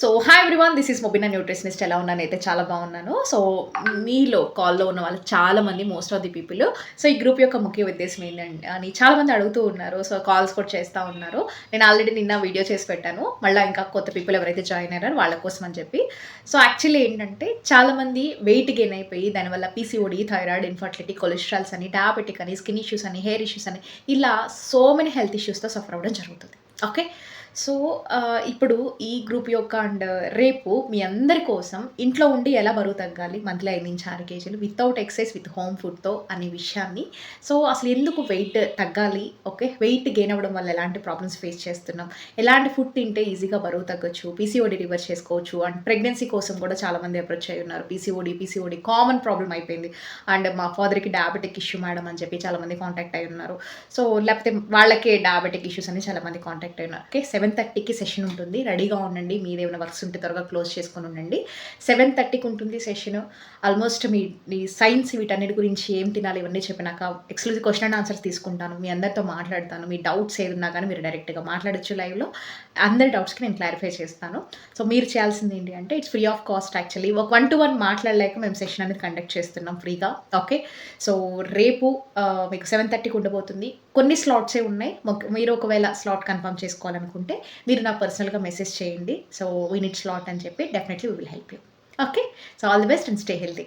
So hi everyone, this is Mobina nutritionist. ఎలా ఉన్నాను అయితే చాలా బాగున్నాను. సో మీలో కాల్లో ఉన్న వాళ్ళు చాలామంది, most of the people, so ఈ గ్రూప్ యొక్క ముఖ్య ఉద్దేశం ఏంటంటే అని చాలామంది అడుగుతూ ఉన్నారు. సో కాల్స్ కూడా చేస్తూ ఉన్నారు. నేను ఆల్రెడీ నిన్న వీడియో చేసి పెట్టాను. మళ్ళీ ఇంకా కొత్త పీపుల్ ఎవరైతే జాయిన్ అయ్యారో వాళ్ళ కోసం అని చెప్పి. సో యాక్చువల్లీ ఏంటంటే చాలామంది వెయిట్ గెయిన్ అయిపోయి దానివల్ల పీసీఓడి, థైరాయిడ్, ఇన్ఫర్టిలిటీ, కొలెస్ట్రాల్స్ అని, డయాబెటిక్ అని, స్కిన్ ఇష్యూస్ అని, హెయిర్ ఇష్యూస్ అని, ఇలా సో మెనీ హెల్త్ ఇష్యూస్తో సఫర్ అవ్వడం జరుగుతుంది. ఓకే, సో ఇప్పుడు ఈ గ్రూప్ యొక్క అండ్ రేపు మీ అందరి కోసం ఇంట్లో ఉండి ఎలా బరువు తగ్గాలి మంత్లీ 5 నుంచి 6 కేజీలు వితౌట్ ఎక్సైజ్ విత్ హోమ్ ఫుడ్తో అనే విషయాన్ని, సో అసలు ఎందుకు వెయిట్ తగ్గాలి, ఓకే వెయిట్ గెయిన్ అవ్వడం వల్ల ఎలాంటి ప్రాబ్లమ్స్ ఫేస్ చేస్తున్నాం, ఎలాంటి ఫుడ్ తింటే ఈజీగా బరువు తగ్గొచ్చు, పీసీఓడి రివర్స్ చేసుకోవచ్చు, అండ్ ప్రెగ్నెన్సీ కోసం కూడా చాలామంది అప్రోచ్ అయ్యి ఉన్నారు. పీసీఓడి కామన్ ప్రాబ్లం అయిపోయింది. అండ్ మా ఫాదర్కి డయాబెటిక్ ఇష్యూ మేడం అని చెప్పి చాలామంది కాంటాక్ట్ అయి ఉన్నారు. సో లేకపోతే వాళ్ళకే డయాబెటిక్ ఇష్యూస్ అని చాలామంది కాంటాక్ట్ అయి ఉన్నారు. ఓకే, 7:30కి సెషన్ ఉంటుంది. రెడీగా ఉండండి. మీదేమైనా వర్క్స్ ఉంటే త్వరగా క్లోజ్ చేసుకొని ఉండండి. 7:30కి ఉంటుంది సెషన్. ఆల్మోస్ట్ మీ సైన్స్ వీటన్నిటి గురించి ఏం తినాలి ఇవన్నీ చెప్పినాక ఎక్స్క్లూజివ్ క్వశ్చన్ అండ్ ఆన్సర్స్ తీసుకుంటాను. మీ అందరితో మాట్లాడతాను. మీ డౌట్స్ ఏది ఉన్నా కానీ మీరు డైరెక్ట్గా మాట్లాడచ్చు లైవ్లో. అందరి డౌట్స్కి నేను క్లారిఫై చేస్తాను. సో మీరు చేయాల్సింది ఏంటి అంటే it's free of cost. Actually ఒక 1-to-1 మాట్లాడలేక మేము సెషన్ అనేది కండక్ట్ చేస్తున్నాం ఫ్రీగా. ఓకే, సో రేపు మీకు 7:30కి ఉండబోతుంది. కొన్ని స్లాట్సే ఉన్నాయి. మీరు ఒకవేళ స్లాట్ కన్ఫర్మ్ చేసుకోవాలనుకుంటే మీరు నాకు పర్సనల్గా మెసేజ్ చేయండి. సో వీ నీడ్ స్లాట్ అని చెప్పి definitely we will help you. Okay, so all the best and stay healthy.